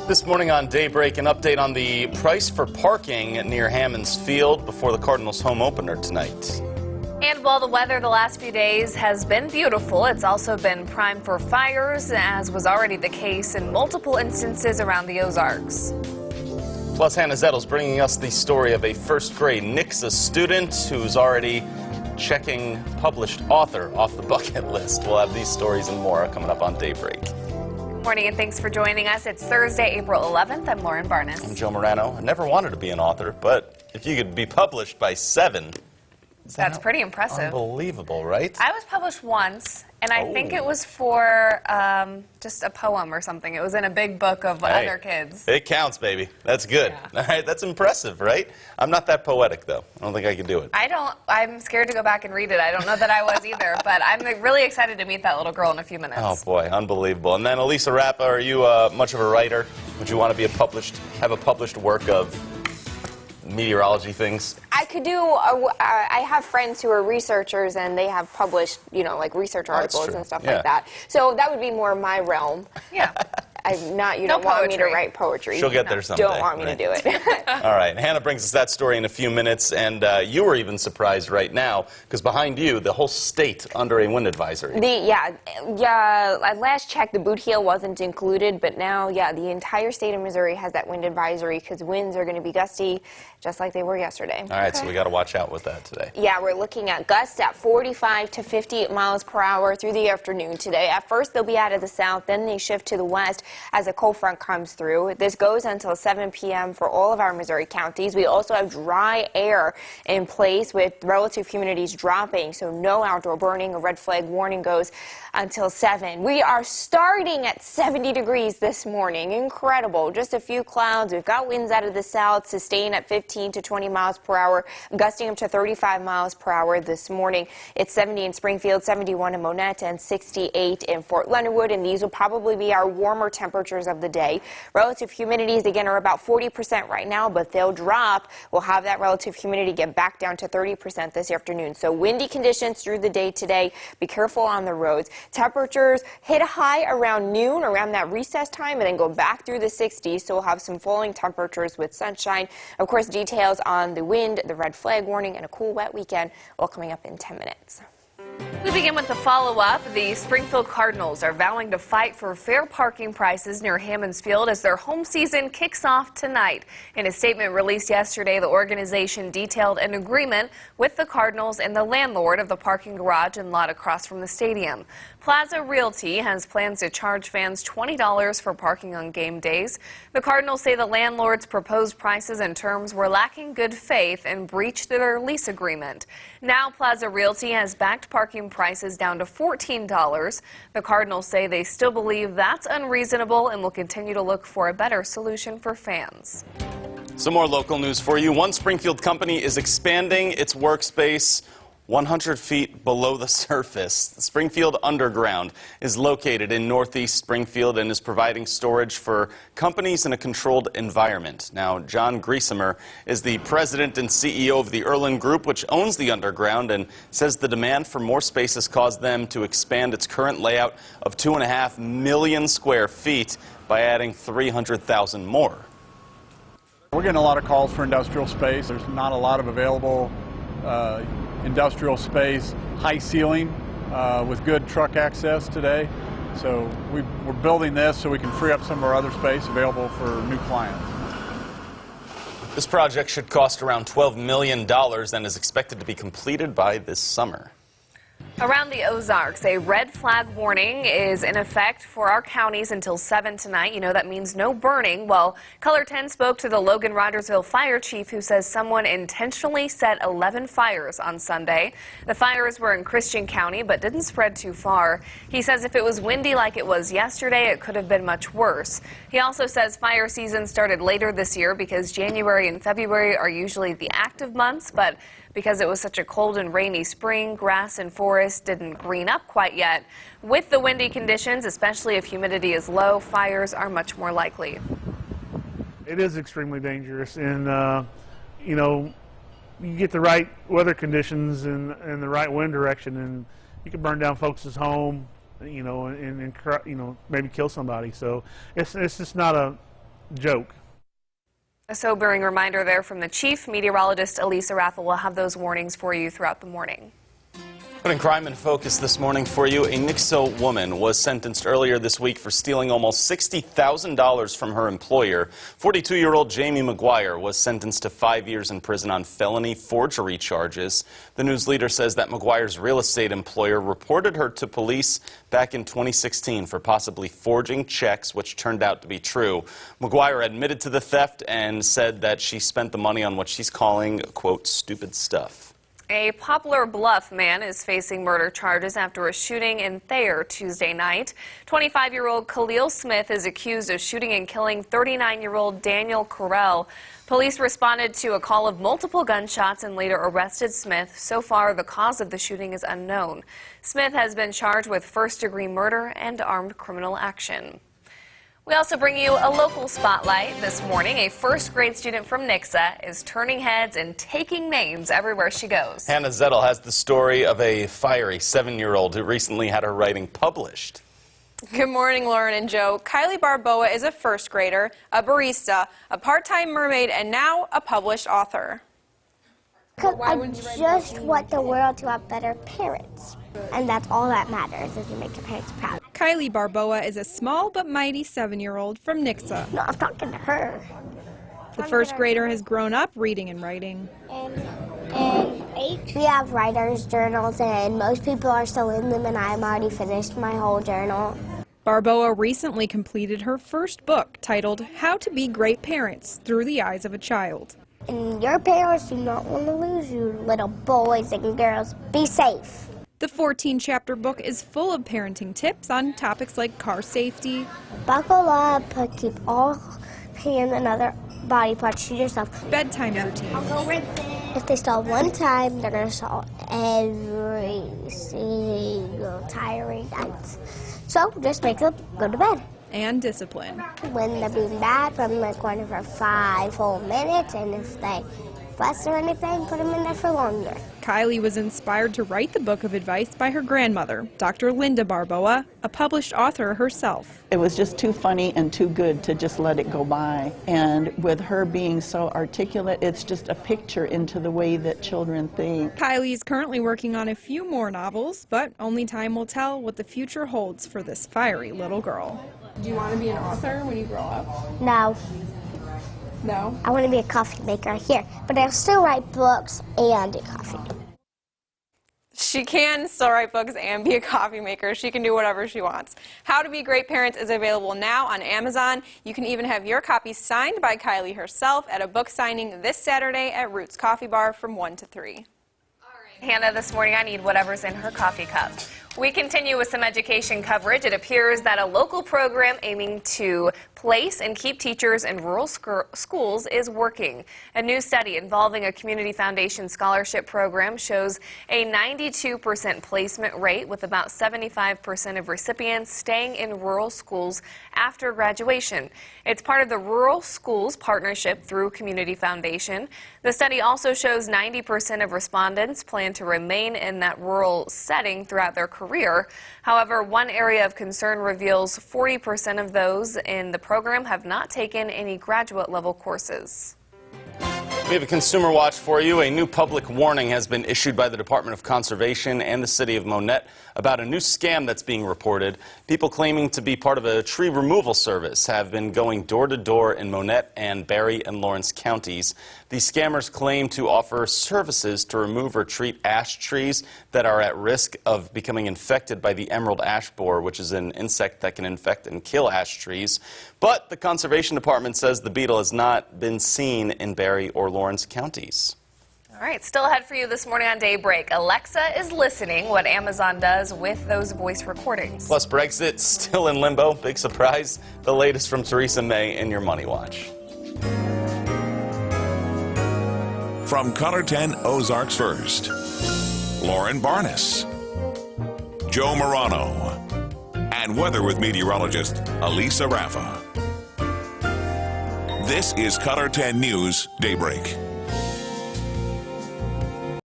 This morning on Daybreak, an update on the price for parking near Hammons Field before the Cardinals' home opener tonight. And while the weather the last few days has been beautiful, it's also been prime for fires, as was already the case in multiple instances around the Ozarks. Plus, Hannah Zettel's bringing us the story of a first-grade Nixa student who's already checking published author off the bucket list. We'll have these stories and more coming up on Daybreak. Good morning and thanks for joining us. It's Thursday, April 11th. I'm Lauren Barnes. I'm Joe Morano. I never wanted to be an author, but if you could be published by 7... That's pretty impressive. Unbelievable, right? I was published once, and I think it was for just a poem or something. It was in a big book of other kids. It counts, baby. That's good. Yeah. All right, that's impressive, right? I'm not that poetic, though. I don't think I can do it. I'm scared to go back and read it. I don't know that I was either, but I'm really excited to meet that little girl in a few minutes. Oh, boy, unbelievable. And then, Elisa Rappa, are you much of a writer? Would you want to be have a published work of meteorology things? I could do, I have friends who are researchers and they have published, like research articles and stuff like that. So that would be more my realm. Yeah. You don't want me to write poetry. She'll get there someday. Don't want me to do it. All right. Hannah brings us that story in a few minutes, and you were even surprised right now because behind you, the whole state under a wind advisory. Last check, the boot heel wasn't included, but now, the entire state of Missouri has that wind advisory because winds are going to be gusty, just like they were yesterday. All right, so we got to watch out with that today. Yeah, we're looking at gusts at 45 to 50 miles per hour through the afternoon today. At first, they'll be out of the south, then they shift to the west as a cold front comes through. This goes until 7 p.m. for all of our Missouri counties. We also have dry air in place with relative humidities dropping, so no outdoor burning. A red flag warning goes until 7. We are starting at 70 degrees this morning. Incredible. Just a few clouds. We've got winds out of the south, sustained at 15 to 20 miles per hour, gusting up to 35 miles per hour this morning. It's 70 in Springfield, 71 in Monette, and 68 in Fort Leonard Wood, and these will probably be our warmer temperatures of the day. Relative humidities, again, are about 40% right now, but they'll drop. We'll have that relative humidity get back down to 30% this afternoon. So windy conditions through the day today. Be careful on the roads. Temperatures hit a high around noon, around that recess time, and then go back through the 60s. So we'll have some falling temperatures with sunshine. Of course, details on the wind, the red flag warning, and a cool, wet weekend all coming up in 10 minutes. We begin with the follow-up. The Springfield Cardinals are vowing to fight for fair parking prices near Hammons Field as their home season kicks off tonight. In a statement released yesterday, the organization detailed an agreement with the Cardinals and the landlord of the parking garage and lot across from the stadium. Plaza Realty has plans to charge fans $20 for parking on game days. The Cardinals say the landlord's proposed prices and terms were lacking good faith and breached their lease agreement. Now Plaza Realty has backed parking prices down to $14. The Cardinals say they still believe that's unreasonable and will continue to look for a better solution for fans. Some more local news for you. One Springfield company is expanding its workspace 100 feet below the surface. The Springfield Underground is located in northeast Springfield and is providing storage for companies in a controlled environment. Now, John Griesemer is the president and CEO of the Erlin Group, which owns the Underground, and says the demand for more space has caused them to expand its current layout of 2.5 million square feet by adding 300,000 more. We're getting a lot of calls for industrial space. There's not a lot of available industrial space, high ceiling with good truck access today. So we're building this so we can free up some of our other space available for new clients. This project should cost around $12 million and is expected to be completed by this summer. Around the Ozarks, a red flag warning is in effect for our counties until 7 tonight. You know that means no burning. Well, Color 10 spoke to the Logan-Rogersville fire chief, who says someone intentionally set 11 fires on Sunday. The fires were in Christian County but didn't spread too far. He says if it was windy like it was yesterday, it could have been much worse. He also says fire season started later this year because January and February are usually the active months, but because it was such a cold and rainy spring, grass and forest didn't green up quite yet. With the windy conditions, especially if humidity is low, fires are much more likely. It is extremely dangerous, and you get the right weather conditions and the right wind direction, and you can burn down folks' home, and maybe kill somebody. So it's just not a joke. A sobering reminder there from the chief. Meteorologist Elisa Raffel will have those warnings for you throughout the morning. Putting crime in focus this morning for you, a Nixo woman was sentenced earlier this week for stealing almost $60,000 from her employer. 42-year-old Jamie McGuire was sentenced to 5 years in prison on felony forgery charges. The news leader says that McGuire's real estate employer reported her to police back in 2016 for possibly forging checks, which turned out to be true. McGuire admitted to the theft and said that she spent the money on what she's calling, quote, stupid stuff. A Poplar Bluff man is facing murder charges after a shooting in Thayer Tuesday night. 25-year-old Khalil Smith is accused of shooting and killing 39-year-old Daniel Carell. Police responded to a call of multiple gunshots and later arrested Smith. So far, the cause of the shooting is unknown. Smith has been charged with first-degree murder and armed criminal action. We also bring you a local spotlight this morning. A first-grade student from Nixa is turning heads and taking names everywhere she goes. Hannah Zettel has the story of a fiery 7-year-old who recently had her writing published. Good morning, Lauren and Joe. Kylie Barboa is a first grader, a barista, a part-time mermaid, and now a published author. I just want the world to have better parents. And that's all that matters, is to make your parents proud. Kylie Barboa is a small but mighty 7-year-old from Nixa. No, I'm talking to her. The first grader has grown up reading and writing. We have writer's journals, and most people are still in them, and I've already finished my whole journal. Barboa recently completed her first book titled How to Be Great Parents Through the Eyes of a Child. And your parents do not want to lose you, little boys and girls. Be safe. The 14-chapter book is full of parenting tips on topics like car safety, Buckle up, keep all hands and other body parts to yourself. bedtime routine, If they stall one time, they're going to stall every single tiring night. So just make them go to bed. and discipline. When they're being bad, put them in the corner for 5 whole minutes, and if they fuss or anything, put them in there for longer. Kylie was inspired to write the book of advice by her grandmother, Dr. Linda Barboa, a published author herself. It was just too funny and too good to just let it go by. And with her being so articulate, it's just a picture into the way that children think. Kylie is currently working on a few more novels, but only time will tell what the future holds for this fiery little girl. Do you want to be an author when you grow up? No, No? I want to be a coffee maker here, but I'll still write books and do coffee. She can still write books and be a coffee maker. She can do whatever she wants. How to Be Great Parents is available now on Amazon. You can even have your copy signed by Kylie herself at a book signing this Saturday at Roots Coffee Bar from 1 to 3. Hannah, this morning I need whatever's in her coffee cup. We continue with some education coverage. It appears that a local program aiming to place and keep teachers in rural schools is working. A new study involving a community foundation scholarship program shows a 92% placement rate, with about 75% of recipients staying in rural schools after graduation. It's part of the Rural Schools Partnership through Community Foundation. The study also shows 90% of respondents plan to remain in that rural setting throughout their career. However, one area of concern reveals 40% of those in the program have not taken any graduate level courses. We have a consumer watch for you. A new public warning has been issued by the Department of Conservation and the City of Monette about a new scam that's being reported. People claiming to be part of a tree removal service have been going door to door in Monette and Barry and Lawrence counties. These scammers claim to offer services to remove or treat ash trees that are at risk of becoming infected by the emerald ash borer, which is an insect that can infect and kill ash trees. But the Conservation Department says the beetle has not been seen in Barry or Lawrence counties. All right, still ahead for you this morning on Daybreak. Alexa is listening, what Amazon does with those voice recordings. Plus, Brexit still in limbo. Big surprise. The latest from Theresa May in your Money Watch. From Color 10 Ozarks First, Lauren Barnes, Joe Morano, and weather with meteorologist Elisa Raffel. This is Color 10 News Daybreak.